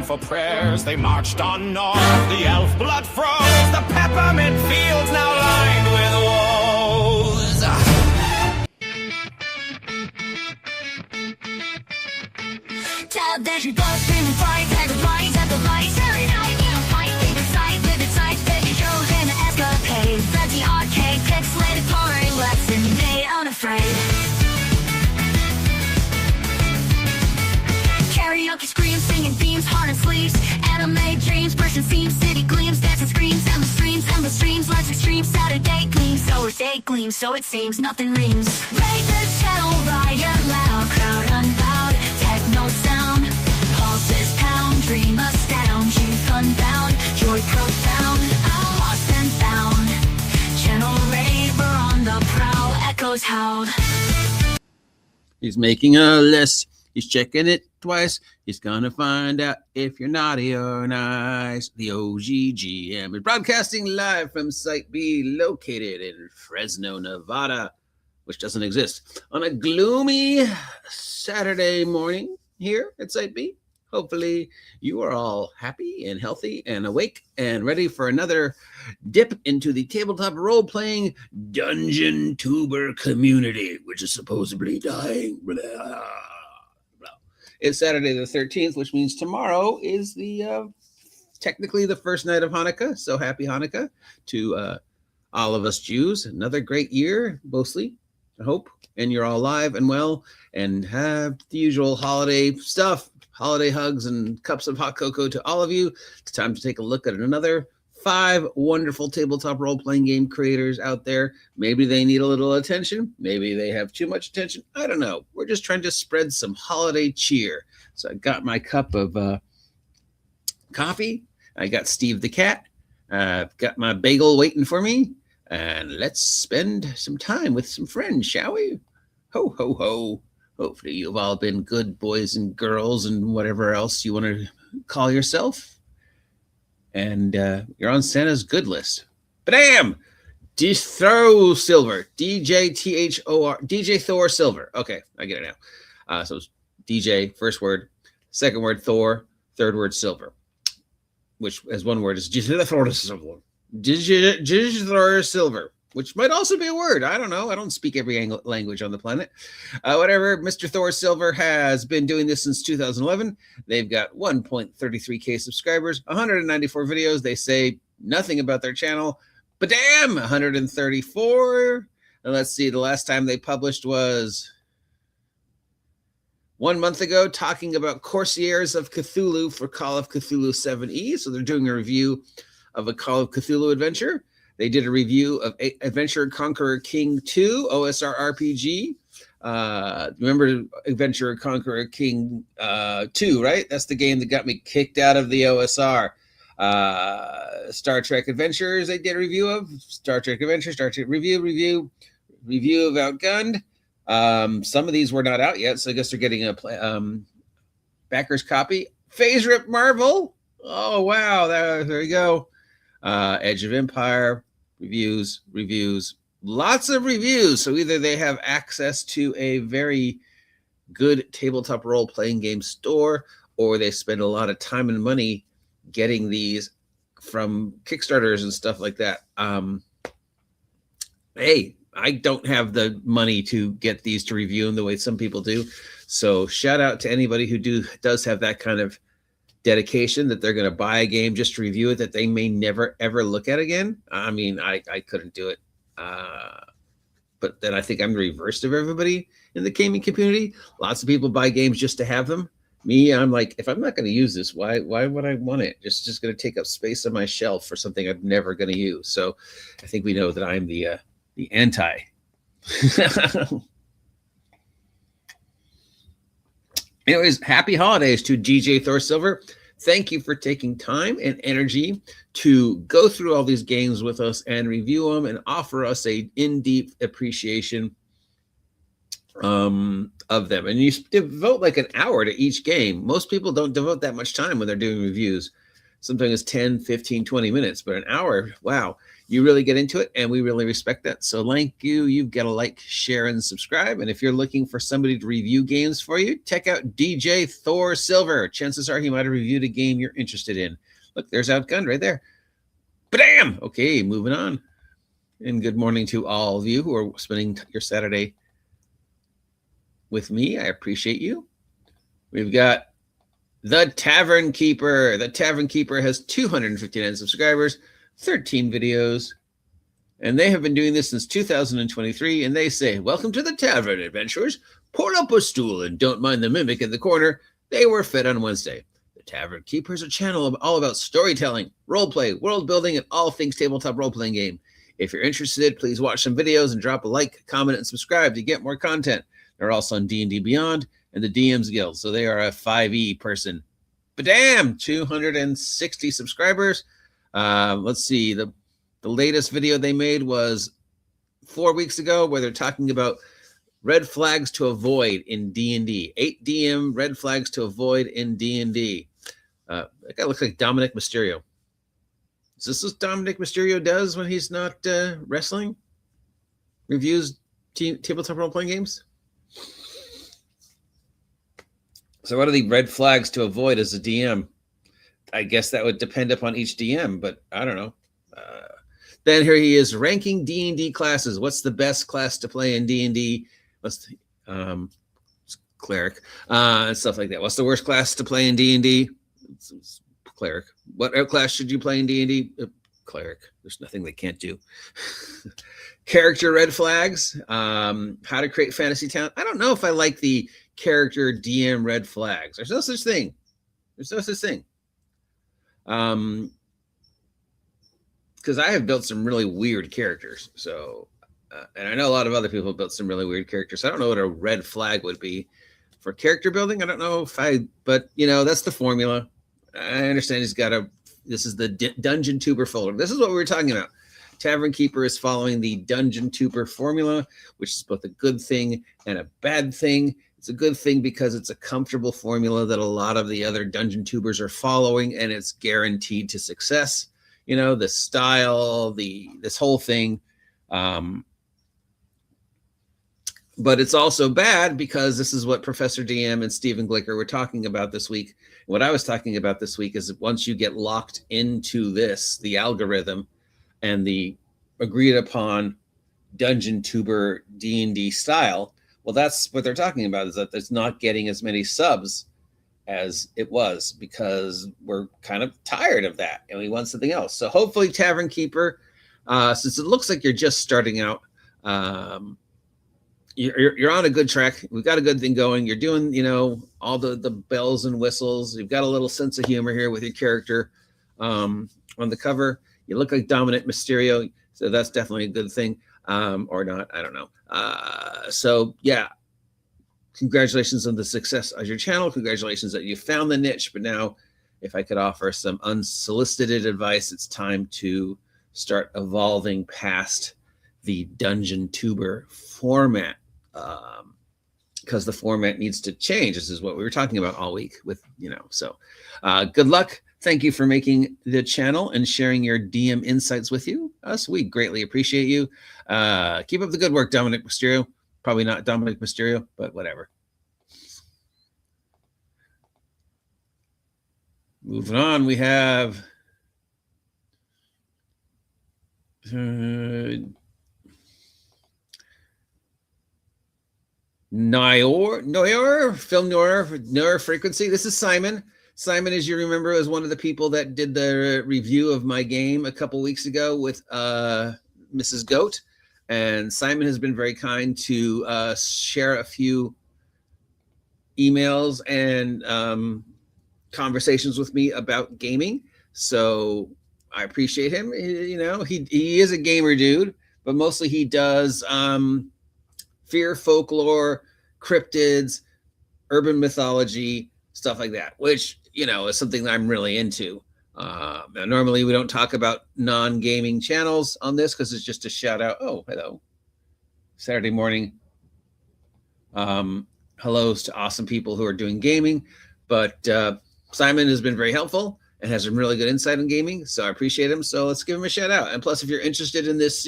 time for prayers. They marched on north, the elf blood froze. The peppermint fields now lined with woes. Tab that you blood screaming fight, tag the lights at the lights. Every night you fight, leave it sight, live it sight, fit your shows in an escapade. Fancy arcade, pixelated party, lesson made unafraid. Karaoke screams, singing themes, heart and sleeves. Anime dreams, bursting seams, city gleams, dancing screams, endless streams, lights extreme, Saturday gleams, so it's day gleams, so it seems nothing reams. Raid the channel, riot loud, crowd unbowed, techno sound, pulses pound, dream astound, youth unbound, joy profound, I'm lost and found. Channel raver on the prowl, echoes howled. He's making a list. He's checking it twice. He's gonna find out if you're naughty or nice. The OGGM is broadcasting live from Site B, located in Fresno, Nevada, which doesn't exist, on a gloomy Saturday morning here at Site B. Hopefully you are all happy and healthy and awake and ready for another dip into the tabletop role-playing dungeon tuber community, which is supposedly dying. Blah. It's Saturday the 13th, which means tomorrow is the technically the first night of Hanukkah. So happy Hanukkah to all of us Jews. Another great year, mostly, I hope. And you're all alive and well and have the usual holiday stuff, holiday hugs and cups of hot cocoa to all of you. It's time to take a look at another 5 wonderful tabletop role-playing game creators out there. Maybe they need a little attention. Maybe they have too much attention. I don't know. We're just trying to spread some holiday cheer. So I got my cup of coffee. I got Steve the cat. I've got my bagel waiting for me. And let's spend some time with some friends, shall we? Ho, ho, ho. Hopefully you've all been good boys and girls and whatever else you want to call yourself. And you're on Santa's good list. Bam! Thor Silver. DJTHOR. DJ Thor Silver. Okay, I get it now. So it's DJ, first word. Second word, Thor. Third word, Silver. Which, as one word, is Thor Silver. Thor Silver. Which might also be a word. I don't know. I don't speak every language on the planet. Whatever. Mr. Thor Silver has been doing this since 2011. They've got 1.33K subscribers, 194 videos. They say nothing about their channel, but damn, 134. And let's see. The last time they published was 1 month ago, talking about Corsairs of Cthulhu for Call of Cthulhu 7E. So they're doing a review of a Call of Cthulhu adventure. They did a review of Adventure Conqueror King 2, OSR RPG. Remember Adventure Conqueror King 2, right? That's the game that got me kicked out of the OSR. Star Trek Adventures, they did a review of. Star Trek Adventures, Star Trek review of Outgunned. Some of these were not out yet, so I guess they're getting a backer's copy. Phase Rip Marvel. Oh, wow. There you go. Edge of Empire, reviews, lots of reviews. So either they have access to a very good tabletop role-playing game store, or they spend a lot of time and money getting these from Kickstarters and stuff like that. Hey, I don't have the money to get these to review them the way some people do. So shout out to anybody who does have that kind of dedication, that they're going to buy a game just to review it that they may never ever look at again. I mean, I couldn't do it. But then I think I'm the reverse of everybody in the gaming community. Lots of people buy games just to have them. Me, I'm like, if I'm not going to use this, why would I want it? It's just going to take up space on my shelf for something I'm never going to use. So I think we know that I'm the anti. Anyways, happy holidays to DJ Thor Silver. Thank you for taking time and energy to go through all these games with us and review them and offer us a in-deep appreciation of them. And you devote like an hour to each game. Most people don't devote that much time when they're doing reviews. Sometimes 10, 15, 20 minutes, but an hour, wow. you really get into it, and we really respect that. So thank you. You've got to like, share, and subscribe. And if you're looking for somebody to review games for you, check out DJ Thor Silver. Chances are he might have reviewed a game you're interested in. Look, there's Outgunned right there. Bam! Okay, moving on. And good morning to all of you who are spending your Saturday with me. I appreciate you. We've got The Tavern Keeper. The Tavern Keeper has 259 subscribers, 13 videos, and they have been doing this since 2023, and they say, welcome to the Tavern, adventurers. Pull up a stool and don't mind the mimic in the corner. They were fed on Wednesday. The Tavern Keeper is a channel all about storytelling, roleplay, world building, and all things tabletop role-playing game. If you're interested, please watch some videos and drop a like, comment, and subscribe to get more content. They're also on D&D Beyond and the DM's Guild, so they are a 5e person. But damn, 260 subscribers. Let's see, the latest video they made was 4 weeks ago, where they're talking about red flags to avoid in D&D. 8 DM red flags to avoid in D&D. That guy looks like Dominic Mysterio. Is this what Dominic Mysterio does when he's not wrestling? Reviews tabletop role-playing games? So what are the red flags to avoid as a DM? I guess that would depend upon each DM, but I don't know. Then here he is ranking D&D classes. What's the best class to play in D&D? What's the, cleric and stuff like that. What's the worst class to play in D&D? It's cleric. What class should you play in D&D? Cleric. There's nothing they can't do. Character red flags. How to create fantasy town. I don't know if I like the character DM red flags. There's no such thing. There's no such thing. Because I have built some really weird characters. So, and I know a lot of other people have built some really weird characters. So I don't know what a red flag would be for character building. I don't know if but you know, that's the formula. I understand he's got this is the Dungeon Tuber folder. This is what we were talking about. Tavern Keeper is following the Dungeon Tuber formula, which is both a good thing and a bad thing. It's a good thing because it's a comfortable formula that a lot of the other Dungeon Tubers are following, and it's guaranteed to success. You know, the style, this whole thing. But it's also bad because this is what Professor DM and Stephen Glicker were talking about this week. What I was talking about this week is that once you get locked into this, the algorithm and the agreed upon Dungeon Tuber D&D style, well, that's what they're talking about, is that it's not getting as many subs as it was because we're kind of tired of that and we want something else. So hopefully Tavern Keeper, since it looks like you're just starting out, you're on a good track. We've got a good thing going. You're doing, you know, all the bells and whistles. You've got a little sense of humor here with your character on the cover. You look like Dominic Mysterio, so that's definitely a good thing, or not. I don't know. So yeah, congratulations on the success of your channel. Congratulations that you found the niche. But now, if I could offer some unsolicited advice, it's time to start evolving past the Dungeon Tuber format, because the format needs to change. This is what we were talking about all week with, you know, so good luck. Thank you for making the channel and sharing your DM insights with us. We greatly appreciate you. Keep up the good work, Dominic Mysterio. Probably not Dominic Mysterio, but whatever. Moving on, we have Noir, Film Noir Frequency. This is Simon. Simon, as you remember, is one of the people that did the review of my game a couple weeks ago with Mrs. Goat. And Simon has been very kind to share a few emails and conversations with me about gaming. So I appreciate him. You know, he is a gamer dude, but mostly he does fear, folklore, cryptids, urban mythology, stuff like that, which, you know, is something that I'm really into. Now, normally we don't talk about non-gaming channels on this because it's just a shout out. Oh, hello. Saturday morning. Hellos to awesome people who are doing gaming. But Simon has been very helpful and has some really good insight on gaming. So I appreciate him. So let's give him a shout out. And plus, if you're interested in this,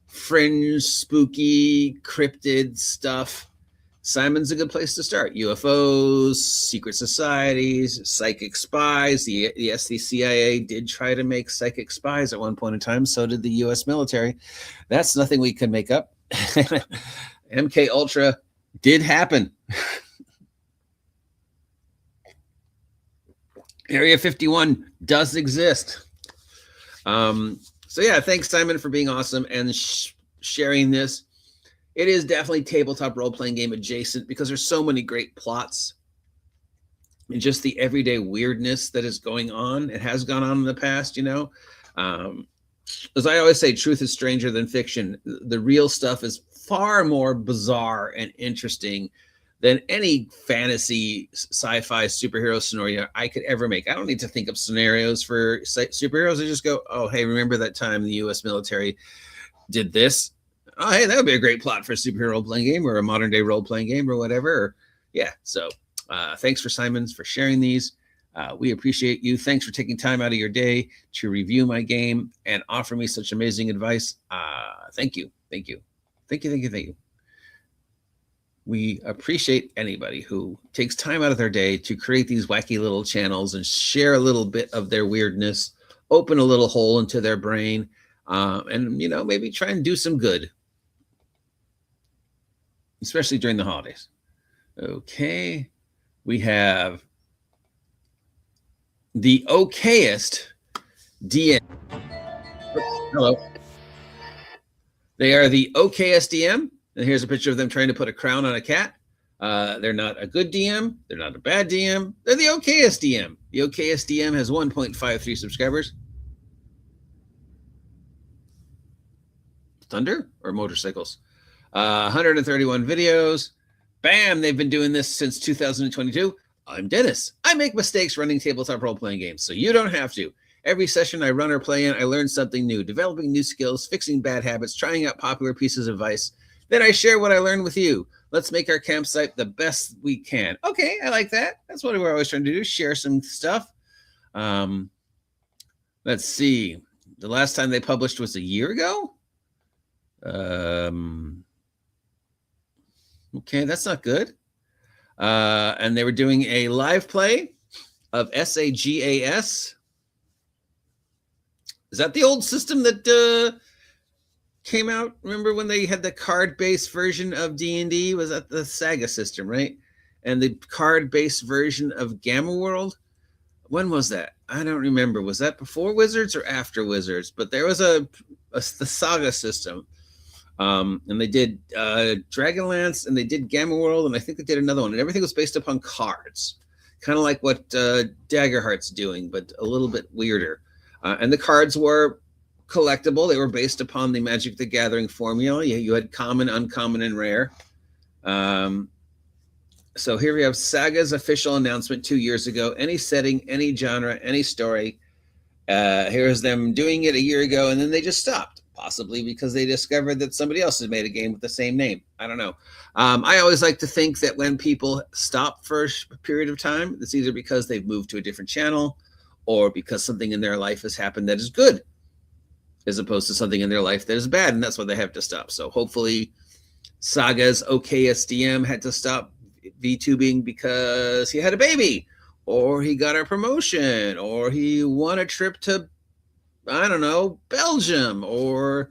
fringe, spooky, cryptid stuff, Simon's a good place to start. UFOs, secret societies, psychic spies. Yes, the CIA did try to make psychic spies at one point in time. So did the U.S. military. That's nothing we can make up. MK Ultra did happen. Area 51 does exist. So yeah, thanks, Simon, for being awesome and sharing this. It is definitely tabletop role-playing game adjacent because there's so many great plots and just the everyday weirdness that is going on. It has gone on in the past, as I always say, truth is stranger than fiction. The real stuff is far more bizarre and interesting than any fantasy sci-fi superhero scenario I could ever make. I don't need to think of scenarios for superheroes. I just go, oh, hey, remember that time the U.S. military did this? Oh, hey, that would be a great plot for a superhero role-playing game or a modern-day role-playing game or whatever. Yeah, so thanks for Simons for sharing these. We appreciate you. Thanks for taking time out of your day to review my game and offer me such amazing advice. Thank you. Thank you. Thank you, thank you, thank you. We appreciate anybody who takes time out of their day to create these wacky little channels and share a little bit of their weirdness, open a little hole into their brain, and, maybe try and do some good, especially during the holidays. Okay. We have the okayest DM. Hello. They are the okayest DM. And here's a picture of them trying to put a crown on a cat. They're not a good DM. They're not a bad DM. They're the okayest DM. The okayest DM has 1.53 subscribers. Thunder or motorcycles? 131 videos. Bam! They've been doing this since 2022. I'm Dennis. I make mistakes running tabletop role-playing games, so you don't have to. Every session I run or play in, I learn something new, developing new skills, fixing bad habits, trying out popular pieces of advice. Then I share what I learned with you. Let's make our campsite the best we can. Okay, I like that. That's what we're always trying to do, share some stuff. Let's see. The last time they published was a year ago? Okay, that's not good. And they were doing a live play of SAGAS. Is that the old system that came out? Remember when they had the card-based version of D&D? Was that the Saga system, right? And the card-based version of Gamma World? When was that? I don't remember. Was that before Wizards or after Wizards? But there was the Saga system. And they did Dragonlance, and they did Gamma World, and I think they did another one. And everything was based upon cards. Kind of like what Daggerheart's doing, but a little bit weirder. And the cards were collectible. They were based upon the Magic the Gathering formula. You had common, uncommon, and rare. So here we have Saga's official announcement 2 years ago. Any setting, any genre, any story. Here's them doing it a year ago, and then they just stopped. Possibly because they discovered that somebody else has made a game with the same name. I don't know. I always like to think that when people stop for a period of time, it's either because they've moved to a different channel or because something in their life has happened that is good, as opposed to something in their life that is bad, and that's why they have to stop. So hopefully Saga's OKSDM had to stop VTubing because he had a baby, or he got a promotion, or he won a trip to, I don't know, Belgium, or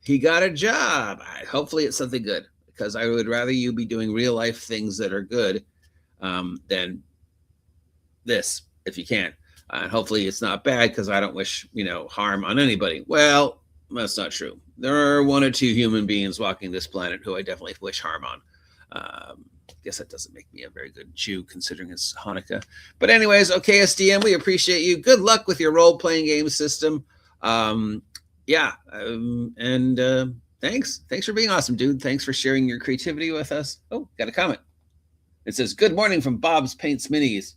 he got a job. Hopefully it's something good, because I would rather you be doing real life things that are good than this, if you can. And hopefully it's not bad, because I don't wish, harm on anybody. Well, that's not true. There are one or two human beings walking this planet who I definitely wish harm on. Guess that doesn't make me a very good Jew, considering it's Hanukkah. But anyways, okay, SDM, we appreciate you. Good luck with your role-playing game system. Thanks for being awesome, dude. Thanks for sharing your creativity with us. Oh, got a comment. It says, good morning from Bob's Paints Minis.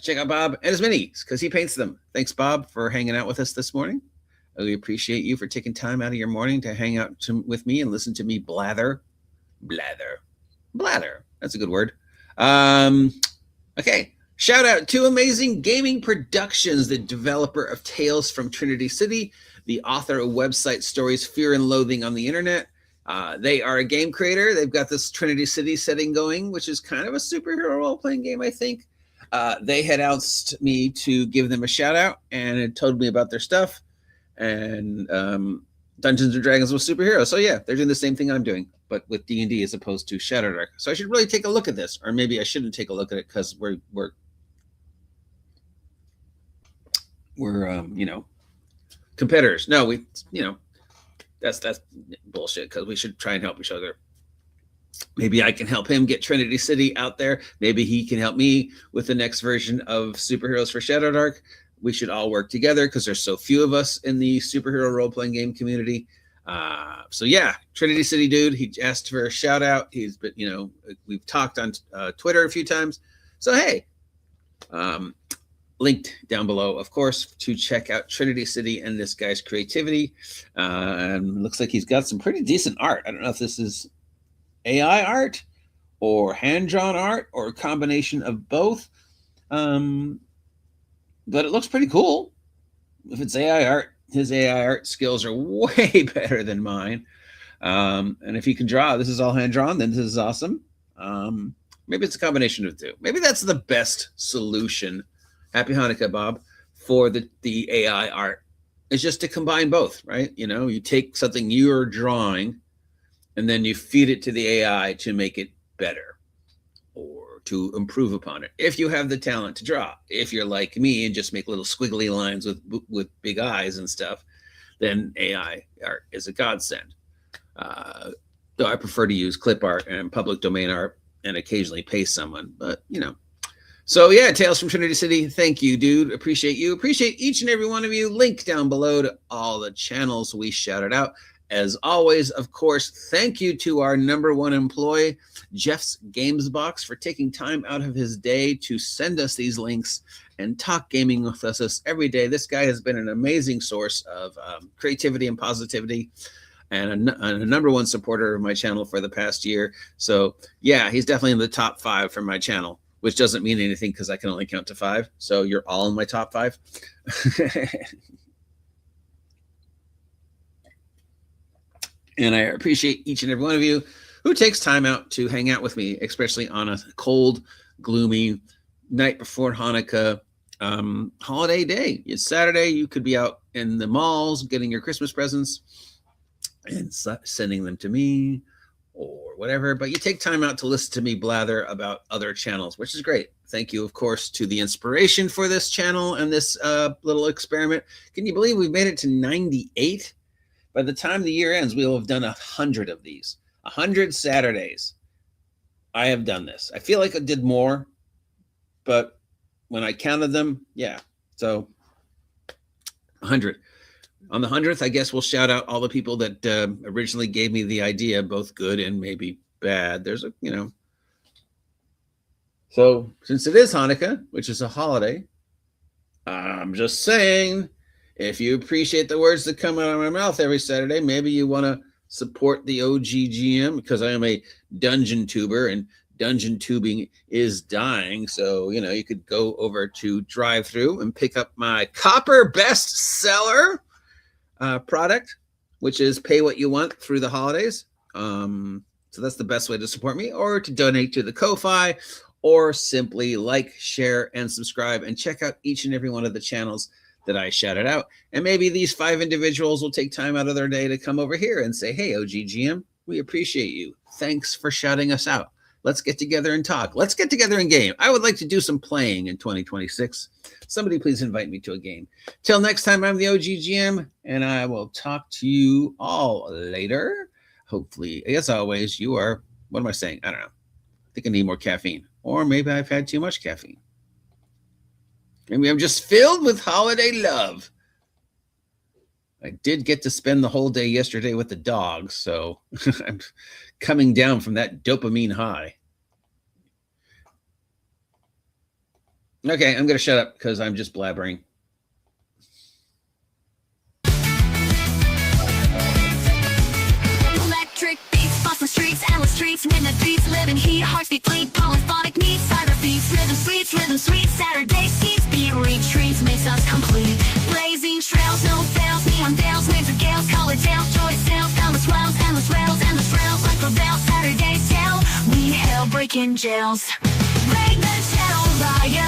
Check out Bob and his minis, because he paints them. Thanks, Bob, for hanging out with us this morning. We appreciate you for taking time out of your morning to hang out with me and listen to me blather. Blather. That's a good word. Okay. Shout out to Amazing Gaming Productions, the developer of Tales from Trinity City, the author of website stories Fear and Loathing on the Internet. They are a game creator. They've got this Trinity City setting going, which is kind of a superhero role-playing game, I think. They had asked me to give them a shout out and had told me about their stuff. And Dungeons and Dragons was superheroes. So yeah, they're doing the same thing I'm doing, but with D&D as opposed to shadowdark. So I should really take a look at this, or maybe I shouldn't take a look at it because we're competitors. No, that's bullshit, because we should try and help each other. Maybe I can help him get Trinity City out there. Maybe he can help me with the next version of Superheroes for Shadowdark. We should all work together because there's so few of us in the superhero role-playing game community. So yeah, Trinity City dude, he asked for a shout out. He's been, we've talked on Twitter a few times. So hey, linked down below, of course, to check out Trinity City and this guy's creativity. And looks like he's got some pretty decent art. I don't know if this is AI art or hand-drawn art or a combination of both. But it looks pretty cool. If it's AI art, his AI art skills are way better than mine. And if he can draw, this is all hand-drawn, then this is awesome. Maybe it's a combination of the two. Maybe that's the best solution. Happy Hanukkah, Bob, for the AI art. It's just to combine both, right? You take something you're drawing and then you feed it to the AI to make it better or to improve upon it. If you have the talent to draw, if you're like me and just make little squiggly lines with big eyes and stuff, then AI art is a godsend. Though I prefer to use clip art and public domain art and occasionally pay someone, but So yeah, Tales from Trinity City. Thank you, dude. Appreciate you. Appreciate each and every one of you. Link down below to all the channels we shouted out. As always, of course, thank you to our #1 employee, Jeffsgamebox, for taking time out of his day to send us these links and talk gaming with us every day. This guy has been an amazing source of creativity and positivity, and a #1 supporter of my channel for the past year. So yeah, he's definitely in the top 5 for my channel, which doesn't mean anything because I can only count to 5. So you're all in my top 5. And I appreciate each and every one of you who takes time out to hang out with me, especially on a cold, gloomy night before Hanukkah holiday day. It's Saturday. You could be out in the malls getting your Christmas presents and sending them to me or whatever. But you take time out to listen to me blather about other channels, which is great. Thank you, of course, to the inspiration for this channel and this little experiment. Can you believe we've made it to 98? By the time the year ends, we will have done 100 of these. 100 Saturdays. I have done this. I feel like I did more, but when I counted them, yeah. So 100. On the 100th, I guess we'll shout out all the people that originally gave me the idea, both good and maybe bad. There's a, So since it is Hanukkah, which is a holiday, I'm just saying, if you appreciate the words that come out of my mouth every Saturday, maybe you want to support the oggm, because I am a dungeon tuber and dungeon tubing is dying. So, you could go over to drive-thru and pick up my copper bestseller product, which is pay what you want through the holidays. So that's the best way to support me, or to donate to the Ko-Fi, or simply like, share, and subscribe, and check out each and every one of the channels that I shouted out. And maybe these 5 individuals will take time out of their day to come over here and say, hey, OGGM, we appreciate you. Thanks for shouting us out. Let's get together and talk. Let's get together and game. I would like to do some playing in 2026. Somebody please invite me to a game. Till next time, I'm the OGGM, and I will talk to you all later. Hopefully, as always, you are, what am I saying? I don't know. I think I need more caffeine. Or maybe I've had too much caffeine. Maybe I'm just filled with holiday love. I did get to spend the whole day yesterday with the dogs, so I'm coming down from that dopamine high. Okay, I'm going to shut up because I'm just blabbering. Electric beats, bustle streets, endless streets, midnight beats, living heat, hearts beat, fleet, polyphonic needs, cyber beats, rhythm sweet, Saturday seats, beat retreats, makes us complete. Blazing trails, no fails, neon veils, waves of gales, color tales, joy sails, endless rails, like rebels, Saturday's tale, we hail breaking jails. Break the tail, riot.